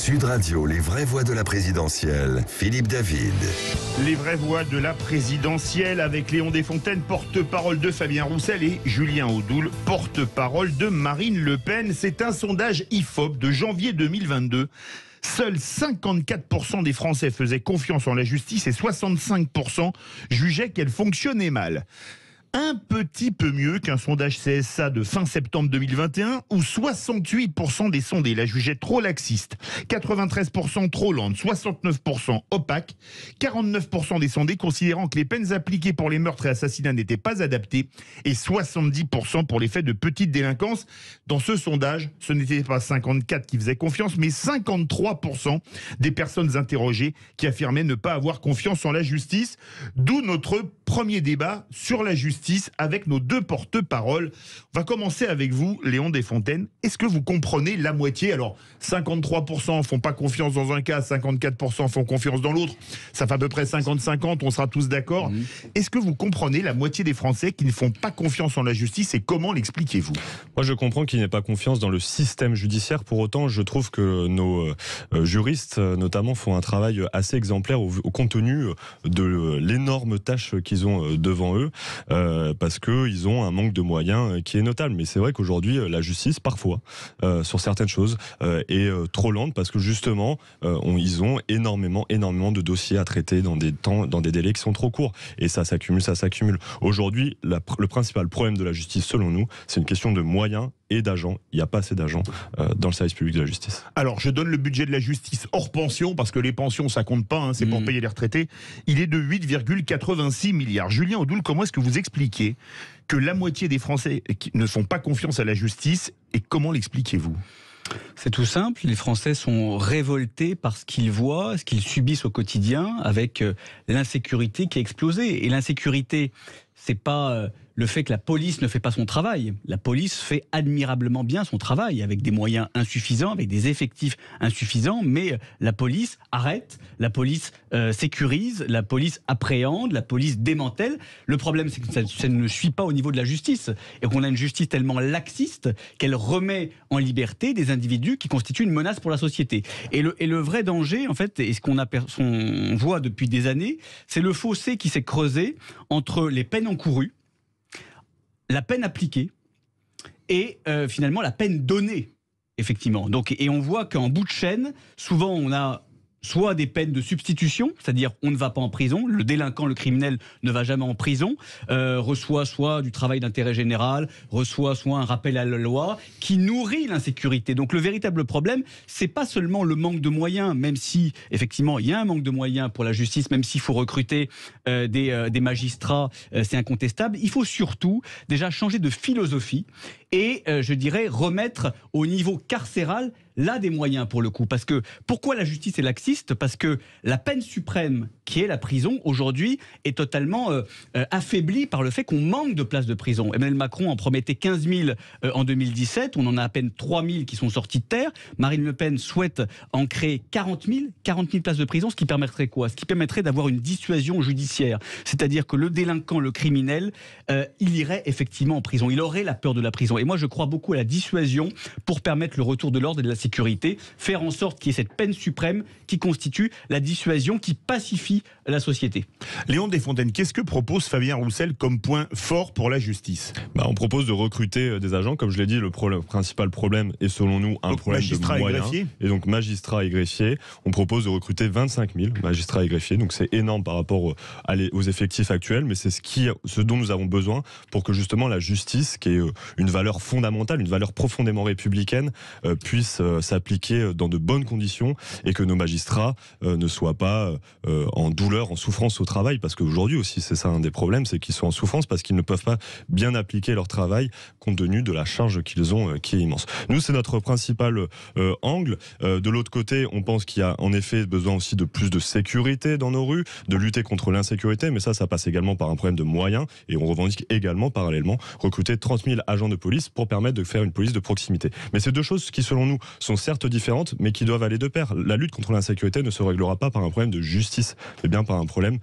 Sud Radio, les vraies voix de la présidentielle, Philippe David. Les vraies voix de la présidentielle avec Léon Desfontaines, porte-parole de Fabien Roussel, et Julien Audoul, porte-parole de Marine Le Pen. C'est un sondage IFOP de janvier 2022. Seuls 54% des Français faisaient confiance en la justice et 65% jugeaient qu'elle fonctionnait mal. Un petit peu mieux qu'un sondage CSA de fin septembre 2021 où 68% des sondés la jugeaient trop laxiste, 93% trop lente, 69% opaque, 49% des sondés considérant que les peines appliquées pour les meurtres et assassinats n'étaient pas adaptées et 70% pour les faits de petite délinquance. Dans ce sondage, ce n'était pas 54 qui faisaient confiance, mais 53% des personnes interrogées qui affirmaient ne pas avoir confiance en la justice. D'où notre premier débat sur la justice avec nos deux porte-paroles. On va commencer avec vous, Léon Desfontaines. Est-ce que vous comprenez la moitié? Alors, 53% font pas confiance dans un cas, 54% font confiance dans l'autre. Ça fait à peu près 50-50, on sera tous d'accord. Est-ce que vous comprenez la moitié des Français qui ne font pas confiance en la justice et comment l'expliquez-vous? Moi, je comprends qu'il n'y ait pas confiance dans le système judiciaire. Pour autant, je trouve que nos juristes, notamment, font un travail assez exemplaire au compte tenu de l'énorme tâche qu'ils ont devant eux. Parce qu'ils ont un manque de moyens qui est notable. Mais c'est vrai qu'aujourd'hui, la justice, parfois, sur certaines choses, est trop lente parce que justement, ils ont énormément de dossiers à traiter dans des délais qui sont trop courts. Et ça s'accumule. Aujourd'hui, le principal problème de la justice, selon nous, c'est une question de moyens et d'agents. Il n'y a pas assez d'agents dans le service public de la justice. Alors, je donne le budget de la justice hors pension, parce que les pensions, ça compte pas, hein, c'est pour payer les retraités. Il est de 8,86 milliards. Julien Audoul, comment est-ce que vous expliquez que la moitié des Français ne font pas confiance à la justice, et comment l'expliquez-vous ? C'est tout simple, les Français sont révoltés par ce qu'ils voient, ce qu'ils subissent au quotidien, avec l'insécurité qui a explosé. Et l'insécurité, c'est pas le fait que la police ne fait pas son travail. La police fait admirablement bien son travail, avec des moyens insuffisants, avec des effectifs insuffisants, mais la police arrête, la police sécurise, la police appréhende, la police démantèle. Le problème, c'est que ça ne suit pas au niveau de la justice, et qu'on a une justice tellement laxiste qu'elle remet en liberté des individus qui constituent une menace pour la société. Et le vrai danger, en fait, et ce qu'on voit depuis des années, c'est le fossé qui s'est creusé entre les peines encourues, la peine appliquée et finalement la peine donnée, effectivement. Et on voit qu'en bout de chaîne, souvent on a soit des peines de substitution, c'est-à-dire on ne va pas en prison, le délinquant, le criminel ne va jamais en prison, reçoit soit du travail d'intérêt général, reçoit soit un rappel à la loi qui nourrit l'insécurité. Donc le véritable problème, c'est pas seulement le manque de moyens, même si effectivement il y a un manque de moyens pour la justice, même s'il faut recruter des magistrats, c'est incontestable. Il faut surtout déjà changer de philosophie et je dirais remettre au niveau carcéral là des moyens pour le coup. Parce que pourquoi la justice est laxiste? Parce que la peine suprême qui est la prison aujourd'hui est totalement affaiblie par le fait qu'on manque de places de prison. Emmanuel Macron en promettait 15 000 en 2017, on en a à peine 3 000 qui sont sortis de terre. Marine Le Pen souhaite en créer 40 000 places de prison, ce qui permettrait quoi? Ce qui permettrait d'avoir une dissuasion judiciaire. C'est-à-dire que le délinquant, le criminel, il irait effectivement en prison. Il aurait la peur de la prison. Et moi je crois beaucoup à la dissuasion pour permettre le retour de l'ordre et de la sécurité, faire en sorte qu'il y ait cette peine suprême qui constitue la dissuasion, qui pacifie la société. Léon Desfontaines, qu'est-ce que propose Fabien Roussel comme point fort pour la justice? On propose de recruter des agents. Comme je l'ai dit, le principal problème est selon nous un problème de moyens. Et donc magistrats et greffiers. On propose de recruter 25 000 magistrats et greffiers. Donc c'est énorme par rapport aux effectifs actuels, mais c'est ce dont nous avons besoin pour que justement la justice, qui est une valeur fondamentale, une valeur profondément républicaine, puisse s'appliquer dans de bonnes conditions et que nos magistrats ne soient pas en douleur, en souffrance au travail, parce qu'aujourd'hui aussi c'est ça un des problèmes, c'est qu'ils sont en souffrance parce qu'ils ne peuvent pas bien appliquer leur travail compte tenu de la charge qu'ils ont qui est immense. Nous, c'est notre principal angle. De l'autre côté, on pense qu'il y a en effet besoin aussi de plus de sécurité dans nos rues, de lutter contre l'insécurité, mais ça passe également par un problème de moyens, et on revendique également parallèlement recruter 30 000 agents de police pour permettre de faire une police de proximité. Mais c'est deux choses qui selon nous sont certes différentes, mais qui doivent aller de pair. La lutte contre l'insécurité ne se réglera pas par un problème de justice, mais bien par un problème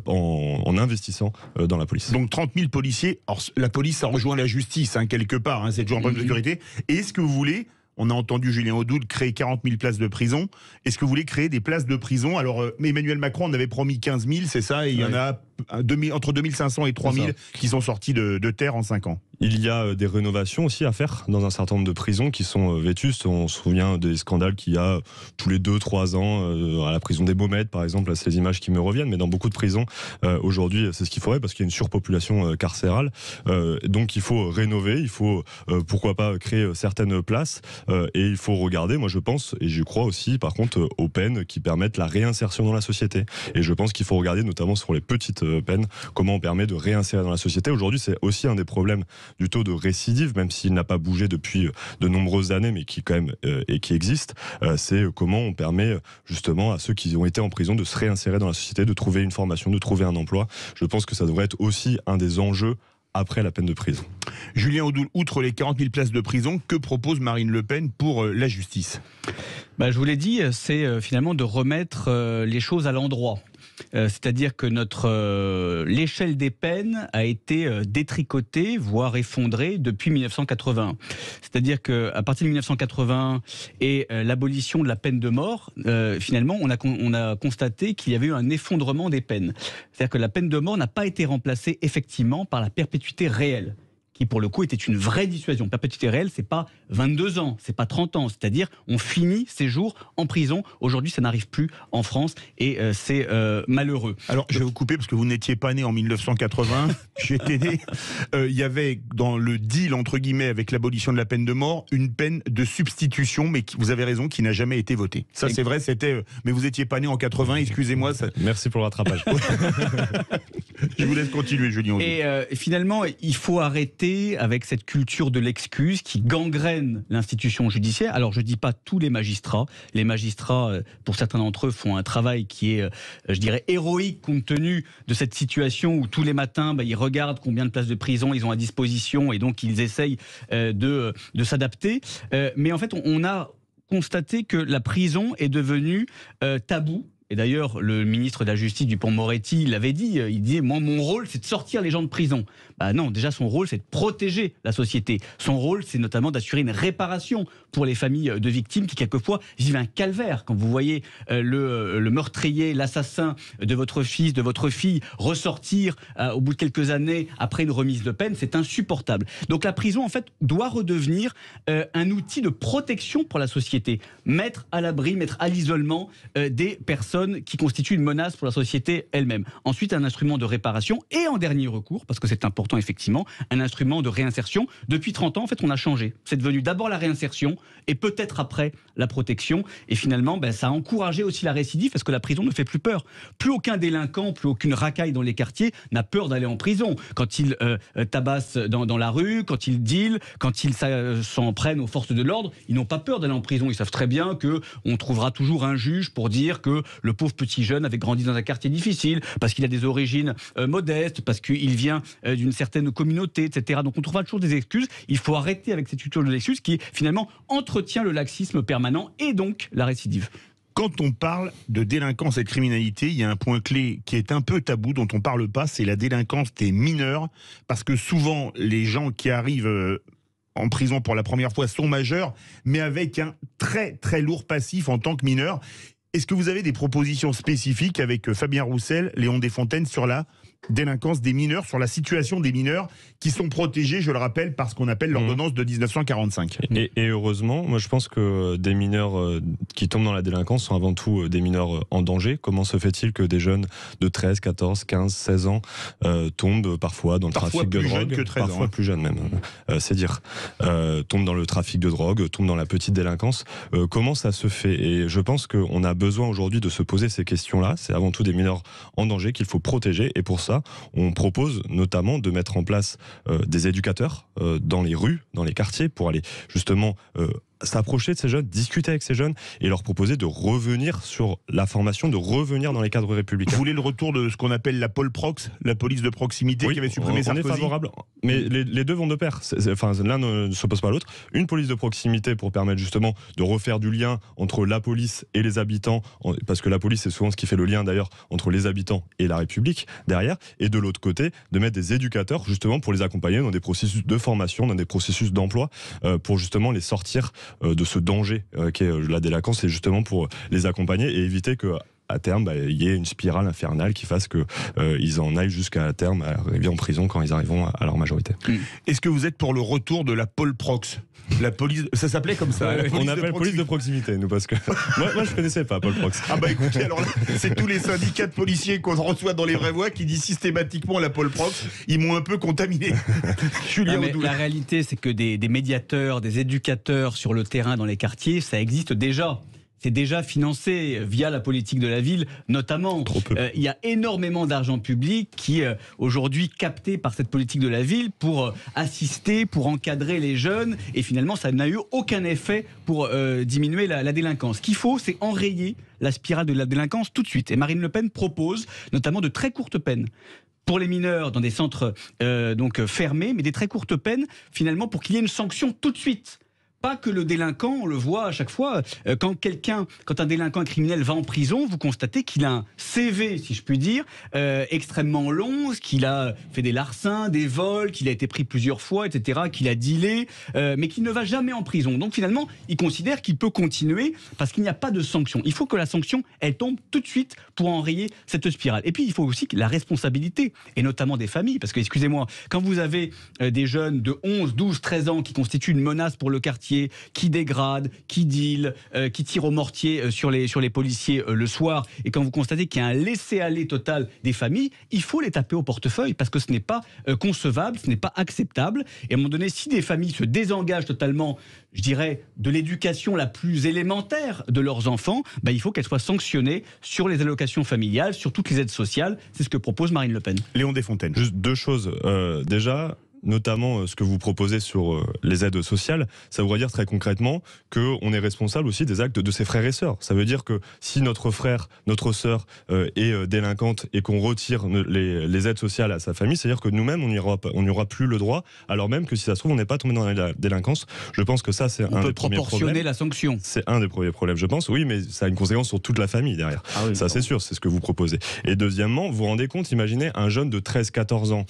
en investissant dans la police. Donc 30 000 policiers, alors la police ça rejoint la justice quelque part, c'est toujours un problème de sécurité. Et est-ce que vous voulez on a entendu Julien Audoul créer 40 000 places de prison. Est-ce que vous voulez créer des places de prison? Alors, Emmanuel Macron en avait promis 15 000, c'est ça, et il y en a entre 2500 et 3000 qui sont sortis de terre en 5 ans. Il y a des rénovations aussi à faire dans un certain nombre de prisons qui sont vétustes. On se souvient des scandales qu'il y a tous les 2-3 ans à la prison des Baumettes, par exemple. Là, c'est les images qui me reviennent, mais dans beaucoup de prisons, aujourd'hui, c'est ce qu'il faudrait parce qu'il y a une surpopulation carcérale. Donc, il faut rénover, il faut, pourquoi pas, créer certaines places et il faut regarder, moi je pense, et je crois aussi, par contre, aux peines qui permettent la réinsertion dans la société. Et je pense qu'il faut regarder, notamment sur les petites peines, comment on permet de réinsérer dans la société. Aujourd'hui, c'est aussi un des problèmes du taux de récidive, même s'il n'a pas bougé depuis de nombreuses années, mais qui quand même et qui existe, c'est comment on permet justement à ceux qui ont été en prison de se réinsérer dans la société, de trouver une formation, de trouver un emploi. Je pense que ça devrait être aussi un des enjeux après la peine de prison. Julien Audoul, outre les 40 000 places de prison, que propose Marine Le Pen pour la justice? Je vous l'ai dit, c'est finalement de remettre les choses à l'endroit. C'est-à-dire que l'échelle des peines a été détricotée, voire effondrée depuis 1981. C'est-à-dire qu'à partir de 1981 et l'abolition de la peine de mort, finalement, on a constaté qu'il y avait eu un effondrement des peines. C'est-à-dire que la peine de mort n'a pas été remplacée effectivement par la perpétuité réelle, qui pour le coup était une vraie dissuasion. Perpétuité réelle, c'est pas 22 ans, c'est pas 30 ans, c'est-à-dire on finit ses jours en prison. Aujourd'hui, ça n'arrive plus en France et c'est malheureux. Alors, je vais vous couper parce que vous n'étiez pas né en 1980, j'étais né. Il y avait dans le deal, entre guillemets, avec l'abolition de la peine de mort, une peine de substitution, mais vous avez raison, qui n'a jamais été votée. Ça, c'est vrai, c'était... mais vous n'étiez pas né en 80, excusez-moi. Ça... Merci pour le rattrapage. Je vous laisse continuer, Julien. Et finalement, il faut arrêter avec cette culture de l'excuse qui gangrène l'institution judiciaire. Alors je ne dis pas tous les magistrats. Les magistrats, pour certains d'entre eux, font un travail qui est, je dirais, héroïque compte tenu de cette situation où tous les matins, ils regardent combien de places de prison ils ont à disposition et donc ils essayent de s'adapter. Mais en fait, on a constaté que la prison est devenue tabou. Et d'ailleurs, le ministre de la Justice, Dupond-Moretti, l'avait dit. Il disait, moi, mon rôle, c'est de sortir les gens de prison. Non, déjà, son rôle, c'est de protéger la société. Son rôle, c'est notamment d'assurer une réparation pour les familles de victimes qui, quelquefois, vivent un calvaire. Quand vous voyez le meurtrier, l'assassin de votre fils, de votre fille, ressortir au bout de quelques années après une remise de peine, c'est insupportable. Donc la prison, en fait, doit redevenir un outil de protection pour la société. Mettre à l'abri, mettre à l'isolement des personnes qui constituent une menace pour la société elle-même. Ensuite, un instrument de réparation et en dernier recours, parce que c'est important effectivement, un instrument de réinsertion. Depuis 30 ans, en fait, on a changé. C'est devenu d'abord la réinsertion et peut-être après la protection. Et finalement, ça a encouragé aussi la récidive parce que la prison ne fait plus peur. Plus aucun délinquant, plus aucune racaille dans les quartiers n'a peur d'aller en prison. Quand il tabasse dans la rue, quand il deal, quand ils s'en prennent aux forces de l'ordre, ils n'ont pas peur d'aller en prison. Ils savent très bien qu'on trouvera toujours un juge pour dire que le pauvre petit jeune avait grandi dans un quartier difficile, parce qu'il a des origines modestes, parce qu'il vient d'une certaine communauté, etc. Donc on trouvera toujours des excuses. Il faut arrêter avec cette culture de l'excuse qui, finalement, entretient le laxisme permanent et donc la récidive. Quand on parle de délinquance et de criminalité, il y a un point clé qui est un peu tabou, dont on ne parle pas, c'est la délinquance des mineurs, parce que souvent, les gens qui arrivent en prison pour la première fois sont majeurs, mais avec un très très lourd passif en tant que mineurs. Est-ce que vous avez des propositions spécifiques avec Fabien Roussel, Léon Desfontaines sur la délinquance des mineurs, sur la situation des mineurs qui sont protégés, je le rappelle, par ce qu'on appelle l'ordonnance de 1945. Et heureusement, moi je pense que des mineurs qui tombent dans la délinquance sont avant tout des mineurs en danger. Comment se fait-il que des jeunes de 13, 14, 15, 16 ans tombent parfois dans le trafic de drogue, parfois plus jeunes même, c'est dire, tombent dans le trafic de drogue, tombent dans la petite délinquance. Comment ça se fait? Et je pense qu'on a besoin aujourd'hui de se poser ces questions-là. C'est avant tout des mineurs en danger qu'il faut protéger, et pour ça, on propose notamment de mettre en place des éducateurs dans les rues, dans les quartiers, pour aller justement s'approcher de ces jeunes, discuter avec ces jeunes et leur proposer de revenir sur la formation, de revenir dans les cadres républicains. Vous voulez le retour de ce qu'on appelle la Polprox, la police de proximité, qui avait supprimé Sarkozy? On est favorable, mais les deux vont de pair. L'un ne s'oppose pas à l'autre. Une police de proximité pour permettre justement de refaire du lien entre la police et les habitants, parce que la police c'est souvent ce qui fait le lien d'ailleurs entre les habitants et la République derrière, et de l'autre côté de mettre des éducateurs justement pour les accompagner dans des processus de formation, dans des processus d'emploi, pour justement les sortir de ce danger qu'est la délinquance, c'est justement pour les accompagner et éviter que à terme, il y ait une spirale infernale qui fasse qu'ils en aillent jusqu'à terme à arriver en prison quand ils arriveront à leur majorité. Est-ce que vous êtes pour le retour de la polprox ? La police, ça s'appelait comme ça. On appelle police de proximité, nous, parce que moi je connaissais pas polprox. Ah bah écoutez, alors là, c'est tous les syndicats de policiers qu'on reçoit dans les vraies voix qui disent systématiquement la polprox. Ils m'ont un peu contaminé. Julien Audoul. La réalité, c'est que des médiateurs, des éducateurs sur le terrain dans les quartiers, ça existe déjà. C'est déjà financé via la politique de la ville, notamment. Il y a énormément d'argent public qui est aujourd'hui capté par cette politique de la ville pour assister, pour encadrer les jeunes. Et finalement, ça n'a eu aucun effet pour diminuer la délinquance. Ce qu'il faut, c'est enrayer la spirale de la délinquance tout de suite. Et Marine Le Pen propose notamment de très courtes peines pour les mineurs dans des centres fermés, mais des très courtes peines finalement pour qu'il y ait une sanction tout de suite. Pas que le délinquant, on le voit à chaque fois, quand un délinquant criminel va en prison, vous constatez qu'il a un CV, si je puis dire, extrêmement long, qu'il a fait des larcins, des vols, qu'il a été pris plusieurs fois, etc., qu'il a dealé, mais qu'il ne va jamais en prison. Donc finalement, il considère qu'il peut continuer parce qu'il n'y a pas de sanction. Il faut que la sanction, elle tombe tout de suite pour enrayer cette spirale. Et puis, il faut aussi la responsabilité, et notamment des familles, parce que, excusez-moi, quand vous avez des jeunes de 11, 12, 13 ans qui constituent une menace pour le quartier, qui dégradent, qui dealent, qui tirent au mortier sur les policiers le soir, et quand vous constatez qu'il y a un laisser-aller total des familles, il faut les taper au portefeuille, parce que ce n'est pas concevable, ce n'est pas acceptable. Et à un moment donné, si des familles se désengagent totalement, je dirais, de l'éducation la plus élémentaire de leurs enfants, il faut qu'elles soient sanctionnées sur les allocations familiales, sur toutes les aides sociales. C'est ce que propose Marine Le Pen. Léon Desfontaines. Juste deux choses. Déjà, notamment ce que vous proposez sur les aides sociales, ça voudrait dire très concrètement qu'on est responsable aussi des actes de ses frères et sœurs. Ça veut dire que si notre frère, notre sœur est délinquante et qu'on retire les aides sociales à sa famille, c'est-à-dire que nous-mêmes, on n'y aura plus le droit, alors même que si ça se trouve, on n'est pas tombé dans la délinquance. Je pense que ça, c'est un des premiers problèmes. On peut proportionner la sanction. C'est un des premiers problèmes, je pense. Oui, mais ça a une conséquence sur toute la famille derrière. Ah oui, ça, c'est sûr, c'est ce que vous proposez. Et deuxièmement, vous vous rendez compte, imaginez un jeune de 13-14 ans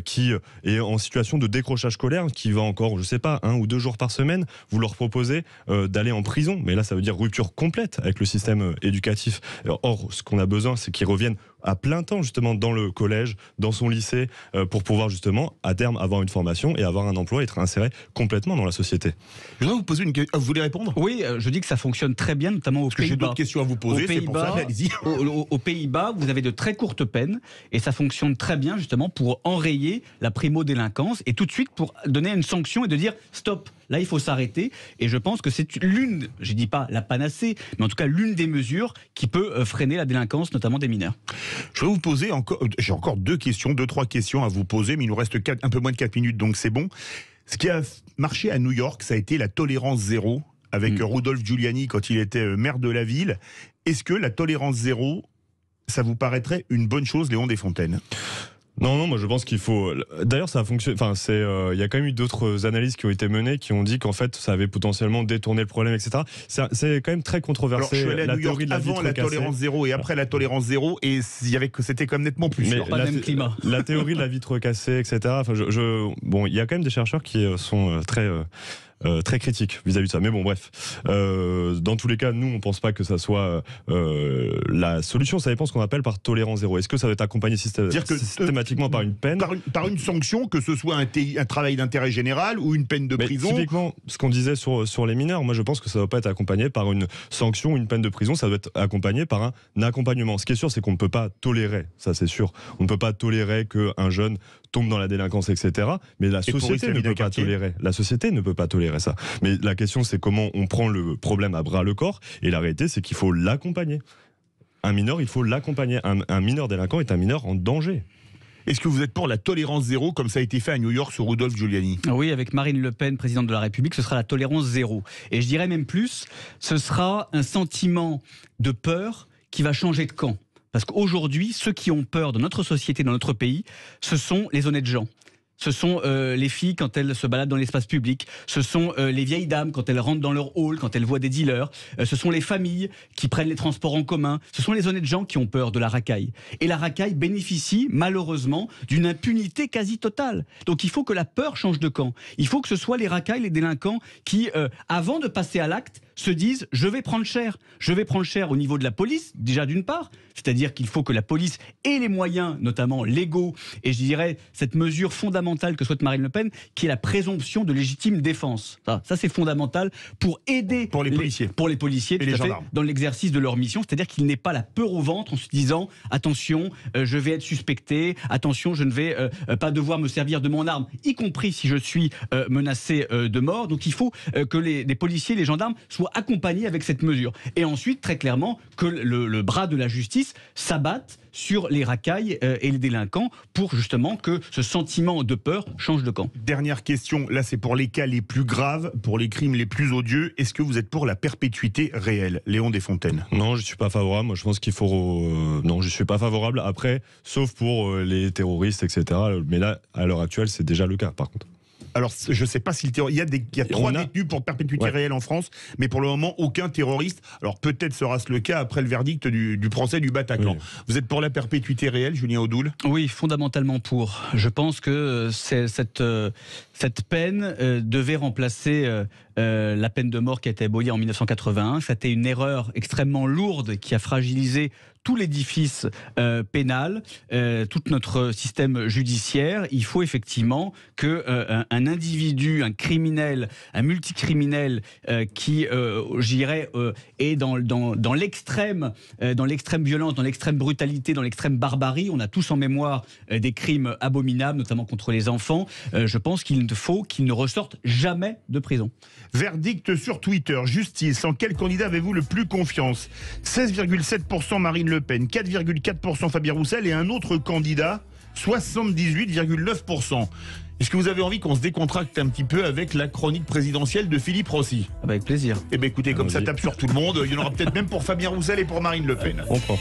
qui est en situation de décrochage scolaire, qui va encore, je sais pas, 1 ou 2 jours par semaine, vous leur proposez d'aller en prison. Mais là, ça veut dire rupture complète avec le système éducatif. Or, ce qu'on a besoin, c'est qu'ils reviennent à plein temps, justement, dans le collège, dans son lycée, pour pouvoir, justement, à terme, avoir une formation et avoir un emploi, être inséré complètement dans la société. Je voudrais vous poser une question. Vous voulez répondre ? Oui, je dis que ça fonctionne très bien, notamment aux Pays-Bas. J'ai d'autres questions à vous poser, c'est pour ça, allez-y. Aux Pays-Bas, vous avez de très courtes peines, et ça fonctionne très bien, justement, pour enrayer la primo-délinquance, et tout de suite pour donner une sanction et de dire stop, là il faut s'arrêter. Et je pense que c'est l'une, je dis pas la panacée, mais en tout cas l'une des mesures qui peut freiner la délinquance, notamment des mineurs. Je vais vous poser j'ai encore 2-3 questions à vous poser, mais il nous reste un peu moins de 4 minutes, donc c'est bon. Ce qui a marché à New York, ça a été la tolérance zéro, avec Rudolph Giuliani quand il était maire de la ville. Est-ce que la tolérance zéro, ça vous paraîtrait une bonne chose, Léon Desfontaines ? Non, moi je pense qu'il faut. D'ailleurs, ça a fonctionné. Enfin, il y a quand même eu d'autres analyses qui ont été menées qui ont dit qu'en fait, ça avait potentiellement détourné le problème, etc. C'est quand même très controversé. Alors, je suis allé à New York avant la tolérance zéro et après la tolérance zéro, et c'était quand même nettement plus sûr. Pas le même climat. La théorie de la vitre cassée, etc. Enfin, bon, il y a quand même des chercheurs qui sont très critique vis-à-vis de ça. Mais bon, bref. Dans tous les cas, nous, on pense pas que ça soit la solution. Ça dépend ce qu'on appelle par tolérance zéro. Est-ce que ça va être accompagné systématiquement par une peine, par une sanction, que ce soit un travail d'intérêt général ou une peine de prison? Typiquement, ce qu'on disait sur les mineurs, moi je pense que ça ne doit pas être accompagné par une sanction ou une peine de prison. Ça doit être accompagné par un accompagnement. Ce qui est sûr, c'est qu'on ne peut pas tolérer, ça c'est sûr, on ne peut pas tolérer qu'un jeune tombe dans la délinquance, etc. Mais la société ne peut pas tolérer. La société ne peut pas tolérer ça. Mais la question, c'est comment on prend le problème à bras le corps. Et la réalité, c'est qu'il faut l'accompagner. Un mineur, il faut l'accompagner. Un mineur délinquant est un mineur en danger. Est-ce que vous êtes pour la tolérance zéro, comme ça a été fait à New York sur Rudolph Giuliani? Oui, avec Marine Le Pen, présidente de la République, ce sera la tolérance zéro. Et je dirais même plus, ce sera un sentiment de peur qui va changer de camp. Parce qu'aujourd'hui, ceux qui ont peur de notre société, dans notre pays, ce sont les honnêtes gens. Ce sont les filles quand elles se baladent dans l'espace public. Ce sont les vieilles dames quand elles rentrent dans leur hall, quand elles voient des dealers. Ce sont les familles qui prennent les transports en commun. Ce sont les honnêtes gens qui ont peur de la racaille. Et la racaille bénéficie malheureusement d'une impunité quasi totale. Donc il faut que la peur change de camp. Il faut que ce soit les racailles, les délinquants qui, avant de passer à l'acte, se disent « je vais prendre cher ». Je vais prendre cher au niveau de la police, déjà d'une part, c'est-à-dire qu'il faut que la police ait les moyens, notamment légaux, et je dirais cette mesure fondamentale que souhaite Marine Le Pen, qui est la présomption de légitime défense. Ça c'est fondamental pour aider pour les policiers et les gendarmes dans l'exercice de leur mission, c'est-à-dire qu'ils n'aient pas la peur au ventre en se disant « attention, je vais être suspecté, attention, je ne vais pas devoir me servir de mon arme, y compris si je suis menacé de mort ». Donc il faut que les policiers, les gendarmes soient accompagnés avec cette mesure. Et ensuite, très clairement, que le bras de la justice s'abatte sur les racailles et les délinquants pour justement que ce sentiment de peur change de camp. Dernière question, là c'est pour les cas les plus graves, pour les crimes les plus odieux. Est-ce que vous êtes pour la perpétuité réelle, Léon Desfontaines? Non, je ne suis pas favorable. Moi je pense qu'il faut... non, je ne suis pas favorable. Après, sauf pour les terroristes, etc. Mais là, à l'heure actuelle, c'est déjà le cas par contre. Alors, je ne sais pas si le terroriste... Il y a 3 détenus pour perpétuité réelle en France, mais pour le moment, aucun terroriste. Alors, peut-être sera-ce le cas après le verdict du procès du Bataclan. Oui. Vous êtes pour la perpétuité réelle, Julien Audoul? Oui, fondamentalement pour. Je pense que cette peine devait remplacer la peine de mort qui a été abolie en 1981. C'était une erreur extrêmement lourde qui a fragilisé tout l'édifice pénal, tout notre système judiciaire. Il faut effectivement qu'un individu, un criminel, un multicriminel qui, j'irais, est dans l'extrême violence, dans l'extrême brutalité, dans l'extrême barbarie. On a tous en mémoire des crimes abominables, notamment contre les enfants. Je pense qu'il faut qu'il ne ressorte jamais de prison. Verdict sur Twitter, justice. En quel candidat avez-vous le plus confiance? 16,7% Marine Le Pen, 4,4% Fabien Roussel et un autre candidat, 78,9%. Est-ce que vous avez envie qu'on se décontracte un petit peu avec la chronique présidentielle de Philippe Rossi? Avec plaisir. Eh bien écoutez, comme ça tape sur tout le monde, il y en aura peut-être même pour Fabien Roussel et pour Marine Le Pen. On prend.